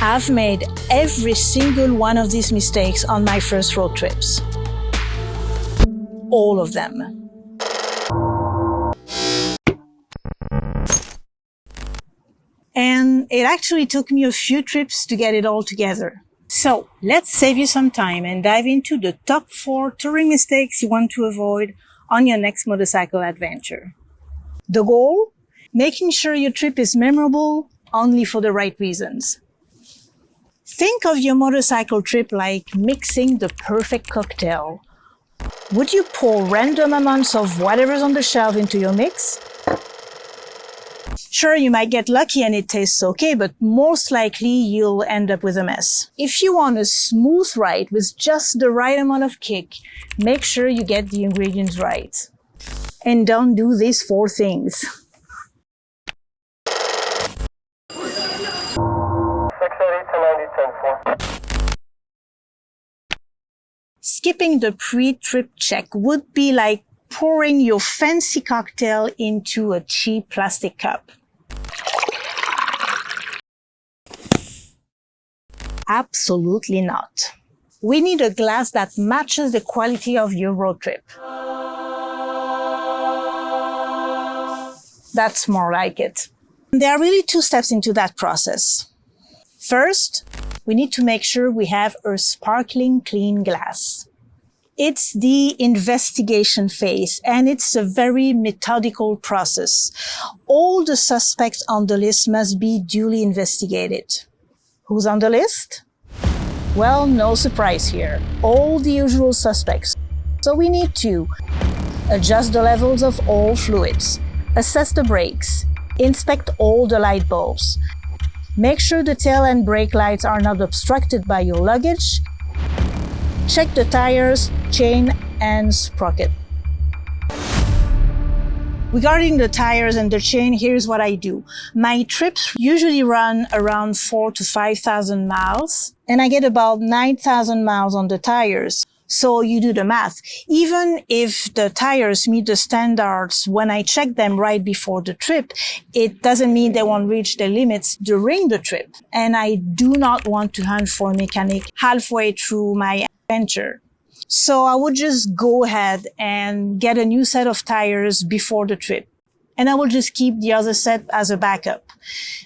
I've made every single one of these mistakes on my first road trips. All of them. And it actually took me a few trips to get it all together. So let's save you some time and dive into the top 4 touring mistakes you want to avoid on your next motorcycle adventure. The goal? Making sure your trip is memorable only for the right reasons. Think of your motorcycle trip like mixing the perfect cocktail. Would you pour random amounts of whatever's on the shelf into your mix? Sure, you might get lucky and it tastes okay, but most likely you'll end up with a mess. If you want a smooth ride with just the right amount of kick, make sure you get the ingredients right. And don't do these 4 things. Skipping the pre-trip check would be like pouring your fancy cocktail into a cheap plastic cup. Absolutely not. We need a glass that matches the quality of your road trip. That's more like it. There are really 2 steps into that process. First, we need to make sure we have a sparkling clean glass. It's the investigation phase, and it's a very methodical process. All the suspects on the list must be duly investigated. Who's on the list? Well, no surprise here. All the usual suspects. So we need to adjust the levels of all fluids, assess the brakes, inspect all the light bulbs, make sure the tail and brake lights are not obstructed by your luggage, check the tires, chain, and sprocket. Regarding the tires and the chain, here's what I do. My trips usually run around 4,000 to 5,000 miles, and I get about 9,000 miles on the tires. So you do the math. Even if the tires meet the standards when I check them right before the trip, it doesn't mean they won't reach their limits during the trip. And I do not want to hunt for a mechanic halfway through my adventure. So I would just go ahead and get a new set of tires before the trip. And I will just keep the other set as a backup.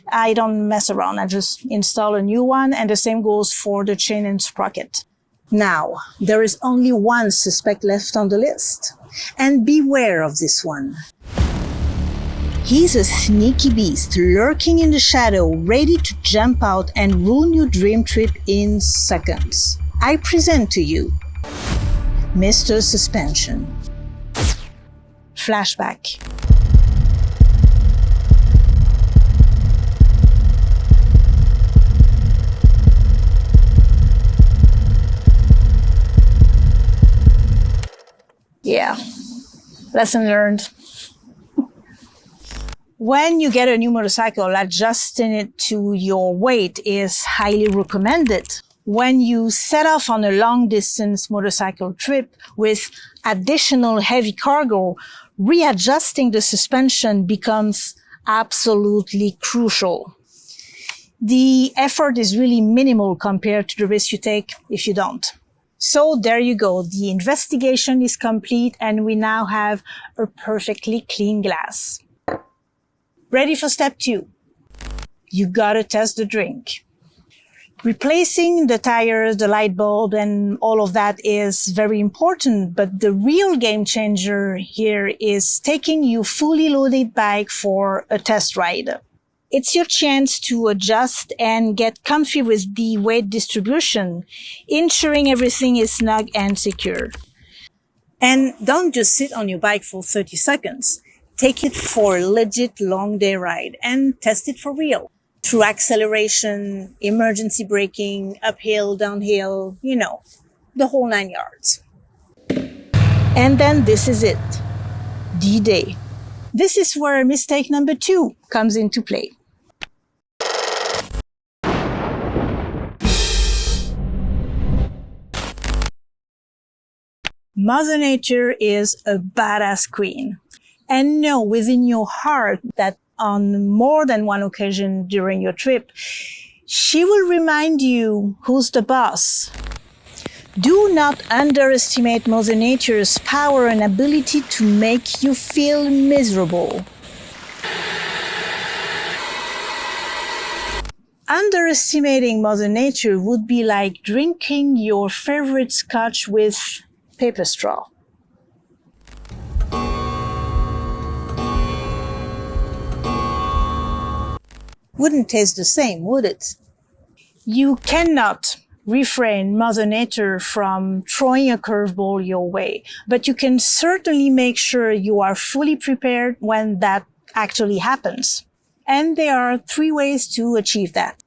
I don't mess around. I just install a new one, and the same goes for the chain and sprocket. Now, there is only one suspect left on the list. And beware of this one. He's a sneaky beast lurking in the shadow, ready to jump out and ruin your dream trip in seconds. I present to you Mr. Suspension. Flashback. Yeah, lesson learned. When you get a new motorcycle, adjusting it to your weight is highly recommended. When you set off on a long-distance motorcycle trip with additional heavy cargo, readjusting the suspension becomes absolutely crucial. The effort is really minimal compared to the risk you take if you don't. So there you go. The investigation is complete, and we now have a perfectly clean glass. Ready for step 2. You gotta test the drink. Replacing the tires, the light bulb, and all of that is very important, but the real game changer here is taking your fully loaded bike for a test ride. It's your chance to adjust and get comfy with the weight distribution, ensuring everything is snug and secure. And don't just sit on your bike for 30 seconds. Take it for a legit long day ride and test it for real. Through acceleration, emergency braking, uphill, downhill, the whole 9 yards. And then this is it. D-Day. This is where mistake number 2 comes into play. Mother Nature is a badass queen. And know within your heart that on more than one occasion during your trip, She will remind you who's the boss. Do not underestimate Mother Nature's power and ability to make you feel miserable. Underestimating Mother Nature would be like drinking your favorite scotch with paper straw. Wouldn't taste the same, would it? You cannot refrain Mother Nature from throwing a curveball your way, but you can certainly make sure you are fully prepared when that actually happens. And there are 3 ways to achieve that.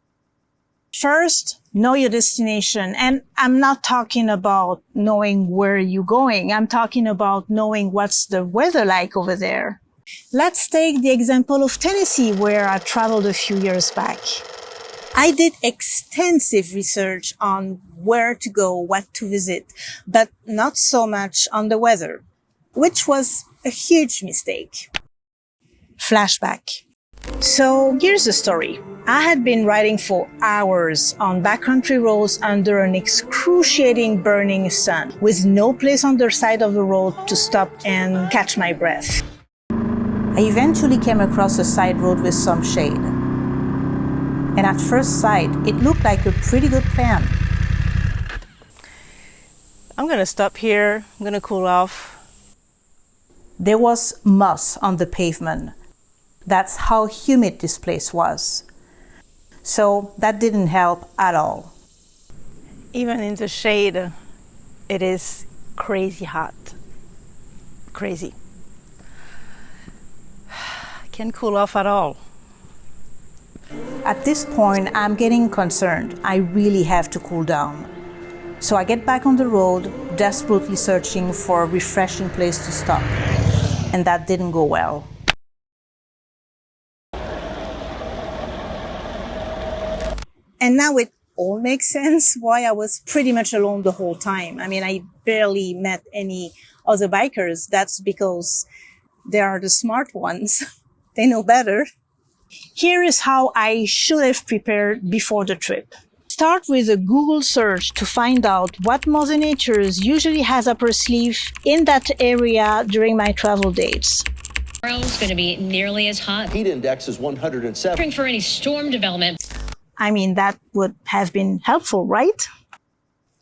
First, know your destination. And I'm not talking about knowing where you're going. I'm talking about knowing what's the weather like over there. Let's take the example of Tennessee, where I traveled a few years back. I did extensive research on where to go, what to visit, but not so much on the weather, which was a huge mistake. Flashback. So here's the story. I had been riding for hours on backcountry roads under an excruciating burning sun, with no place on the side of the road to stop and catch my breath. I eventually came across a side road with some shade. And at first sight, it looked like a pretty good plan. I'm gonna stop here. I'm gonna cool off. There was moss on the pavement. That's how humid this place was. So that didn't help at all. Even in the shade, it is crazy hot. Crazy. Can't cool off at all. At this point, I'm getting concerned. I really have to cool down. So I get back on the road, desperately searching for a refreshing place to stop. And that didn't go well. And now it all makes sense why I was pretty much alone the whole time. I mean, I barely met any other bikers. That's because they are the smart ones. They know better. Here is how I should have prepared before the trip. Start with a Google search to find out what Mother Nature usually has up her sleeve in that area during my travel dates. Tomorrow is going to be nearly as hot. Heat index is 107. For any storm development. I mean, that would have been helpful, right?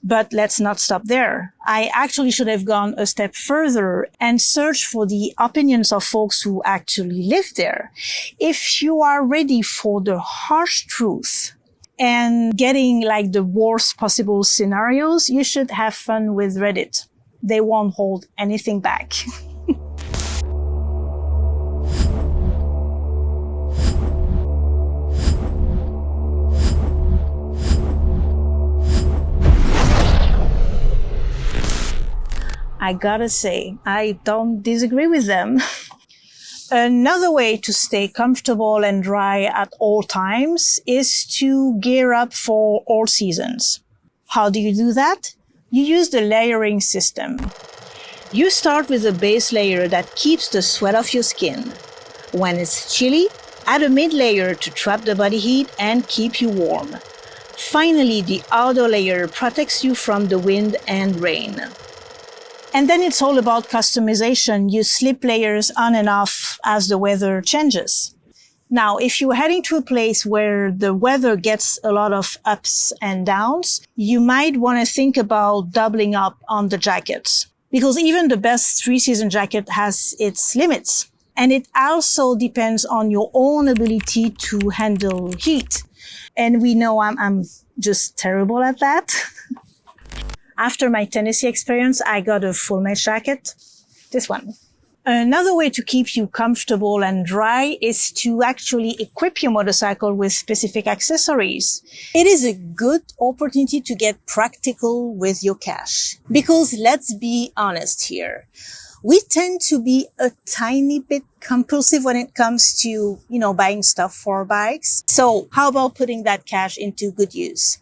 But let's not stop there. I actually should have gone a step further and searched for the opinions of folks who actually live there. If you are ready for the harsh truth and getting like the worst possible scenarios, you should have fun with Reddit. They won't hold anything back. I gotta say, I don't disagree with them. Another way to stay comfortable and dry at all times is to gear up for all seasons. How do you do that? You use the layering system. You start with a base layer that keeps the sweat off your skin. When it's chilly, add a mid layer to trap the body heat and keep you warm. Finally, the outer layer protects you from the wind and rain. And then it's all about customization. You slip layers on and off as the weather changes. Now, if you're heading to a place where the weather gets a lot of ups and downs, you might want to think about doubling up on the jackets. Because even the best 3-season jacket has its limits. And it also depends on your own ability to handle heat. And we know I'm just terrible at that. After my Tennessee experience, I got a full mesh jacket, this one. Another way to keep you comfortable and dry is to actually equip your motorcycle with specific accessories. It is a good opportunity to get practical with your cash. Because let's be honest here. We tend to be a tiny bit compulsive when it comes to, buying stuff for our bikes. So how about putting that cash into good use?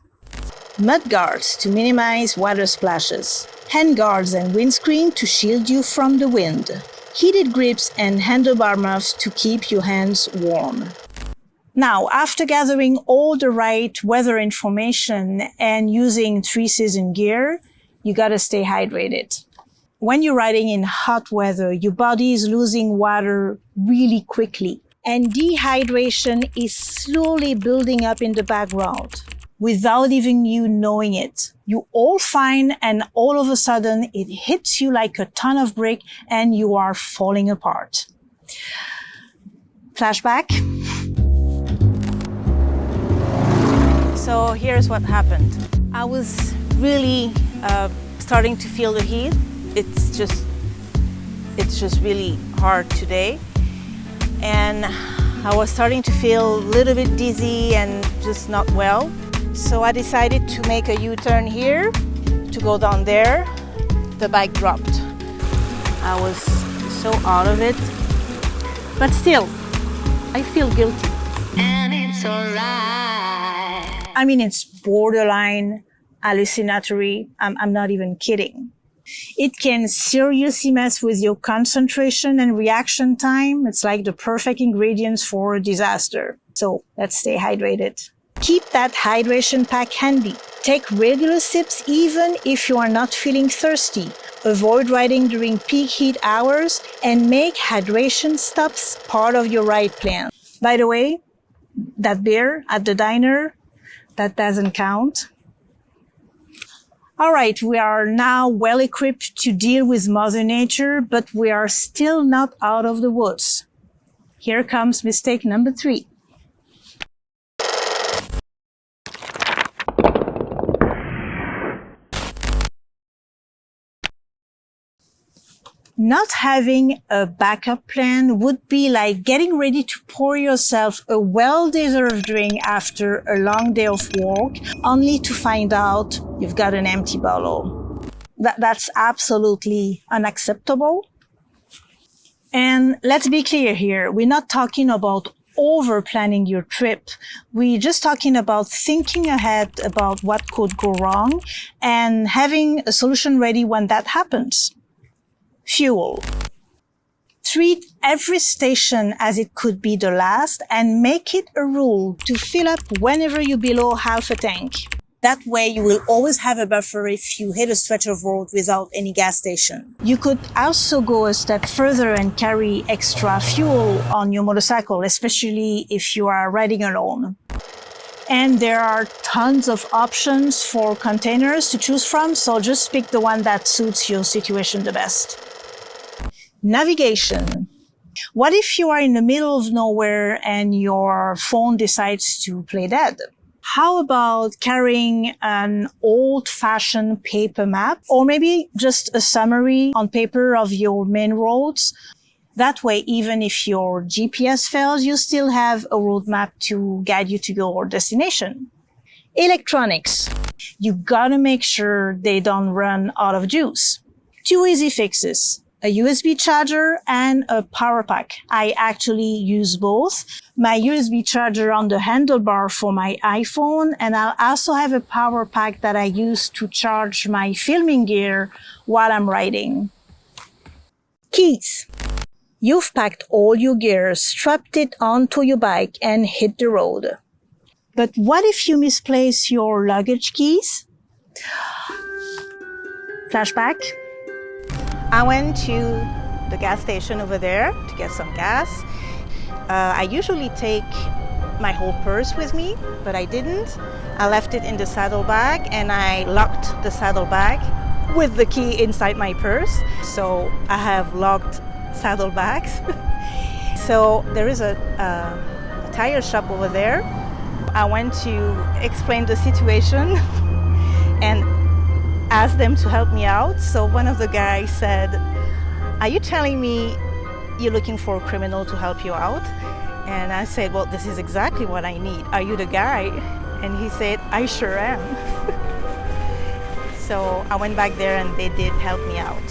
Mud guards to minimize water splashes, hand guards and windscreen to shield you from the wind, heated grips and handlebar muffs to keep your hands warm. Now, after gathering all the right weather information and using 3-season gear, you gotta stay hydrated. When you're riding in hot weather, your body is losing water really quickly, and dehydration is slowly building up in the background without even you knowing it. You're all fine, and all of a sudden it hits you like a ton of brick and you are falling apart. Flashback. So here's what happened. I was really starting to feel the heat. It's just really hard today. And I was starting to feel a little bit dizzy and just not well. So I decided to make a U-turn here, to go down there. The bike dropped. I was so out of it, but still, I feel guilty. And it's alright. I mean, it's borderline hallucinatory. I'm not even kidding. It can seriously mess with your concentration and reaction time. It's like the perfect ingredients for a disaster. So let's stay hydrated. Keep that hydration pack handy. Take regular sips even if you are not feeling thirsty. Avoid riding during peak heat hours and make hydration stops part of your ride plan. By the way, that beer at the diner, that doesn't count. All right, we are now well equipped to deal with Mother Nature, but we are still not out of the woods. Here comes mistake number 3. Not having a backup plan would be like getting ready to pour yourself a well-deserved drink after a long day of work, only to find out you've got an empty bottle. That's absolutely unacceptable. And let's be clear here, we're not talking about over-planning your trip. We're just talking about thinking ahead about what could go wrong and having a solution ready when that happens. Fuel. Treat every station as it could be the last and make it a rule to fill up whenever you're below half a tank. That way you will always have a buffer if you hit a stretch of road without any gas station. You could also go a step further and carry extra fuel on your motorcycle, especially if you are riding alone. And there are tons of options for containers to choose from, so just pick the one that suits your situation the best. Navigation. What if you are in the middle of nowhere and your phone decides to play dead? How about carrying an old-fashioned paper map, or maybe just a summary on paper of your main roads? That way, even if your GPS fails, you still have a roadmap to guide you to your destination. Electronics. You gotta make sure they don't run out of juice. 2 easy fixes. A USB charger and a power pack. I actually use both. My USB charger on the handlebar for my iPhone, and I'll also have a power pack that I use to charge my filming gear while I'm riding. Keys. You've packed all your gear, strapped it onto your bike, and hit the road. But what if you misplace your luggage keys? Flashback. I went to the gas station over there to get some gas. I usually take my whole purse with me, but I didn't. I left it in the saddlebag, and I locked the saddlebag with the key inside my purse. So I have locked saddlebags. So there is a tire shop over there. I went to explain the situation and asked them to help me out. So one of the guys said, "Are you telling me you're looking for a criminal to help you out?" And I said, "Well, this is exactly what I need. Are you the guy?" And he said, "I sure am." So I went back there and they did help me out.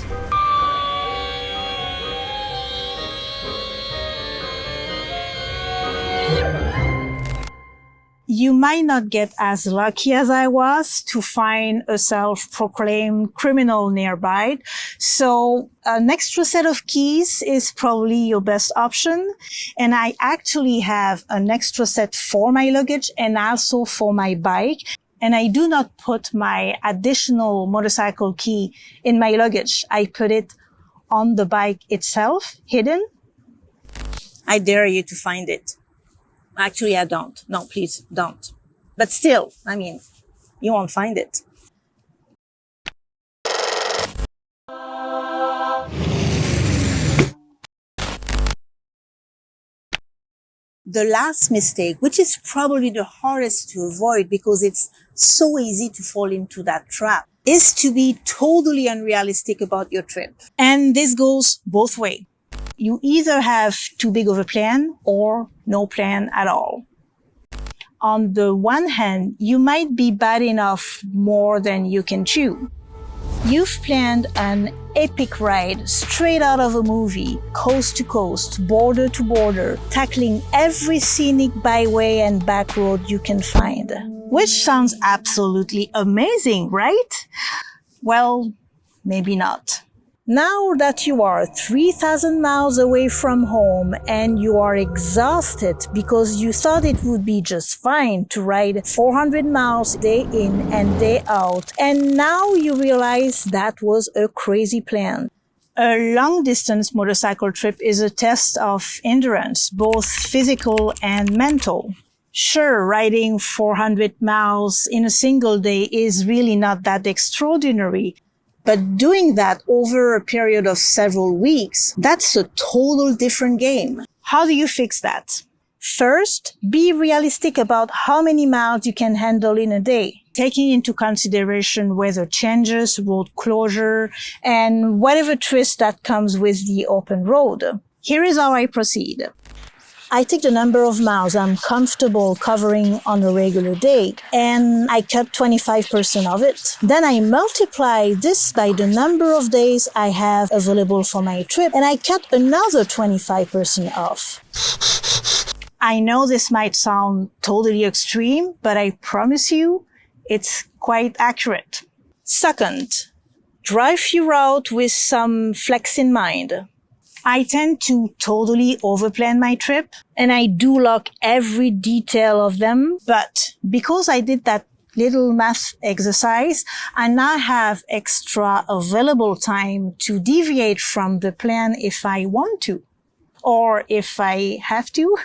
you might not get as lucky as I was to find a self-proclaimed criminal nearby. So an extra set of keys is probably your best option. And I actually have an extra set for my luggage and also for my bike. And I do not put my additional motorcycle key in my luggage. I put it on the bike itself, hidden. I dare you to find it. Actually, I don't. No, please don't. But still, I mean, you won't find it. The last mistake, which is probably the hardest to avoid because it's so easy to fall into that trap, is to be totally unrealistic about your trip. And this goes both ways. You either have too big of a plan or no plan at all. On the one hand, you might be biting off more than you can chew. You've planned an epic ride straight out of a movie, coast to coast, border to border, tackling every scenic byway and back road you can find. Which sounds absolutely amazing, right? Well, maybe not. Now that you are 3,000 miles away from home and you are exhausted because you thought it would be just fine to ride 400 miles day in and day out, and now you realize that was a crazy plan. A long-distance motorcycle trip is a test of endurance, both physical and mental. Sure, riding 400 miles in a single day is really not that extraordinary. But doing that over a period of several weeks, that's a total different game. How do you fix that? First, be realistic about how many miles you can handle in a day, taking into consideration weather changes, road closure, and whatever twist that comes with the open road. Here is how I proceed. I take the number of miles I'm comfortable covering on a regular day, and I cut 25% of it. Then I multiply this by the number of days I have available for my trip, and I cut another 25% off. I know this might sound totally extreme, but I promise you, it's quite accurate. Second, drive your route with some flex in mind. I tend to totally overplan my trip, and I do log every detail of them. But because I did that little math exercise, I now have extra available time to deviate from the plan if I want to, or if I have to.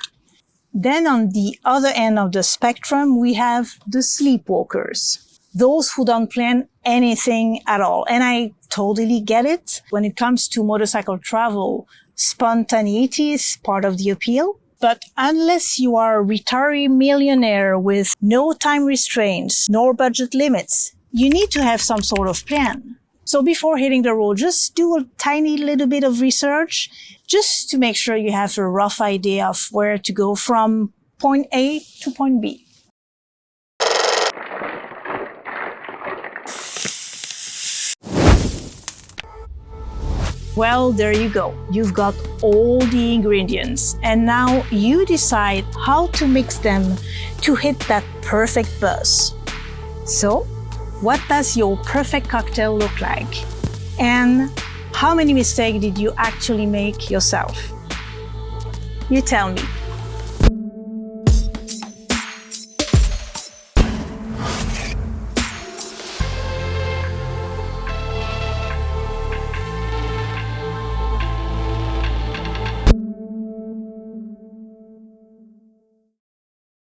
Then on the other end of the spectrum, we have the sleepwalkers. Those who don't plan anything at all. And I totally get it. When it comes to motorcycle travel, spontaneity is part of the appeal. But unless you are a retiree millionaire with no time restraints, nor budget limits, you need to have some sort of plan. So before hitting the road, just do a tiny little bit of research just to make sure you have a rough idea of where to go from point A to point B. Well, there you go. You've got all the ingredients, and now you decide how to mix them to hit that perfect buzz. So, what does your perfect cocktail look like? And how many mistakes did you actually make yourself? You tell me.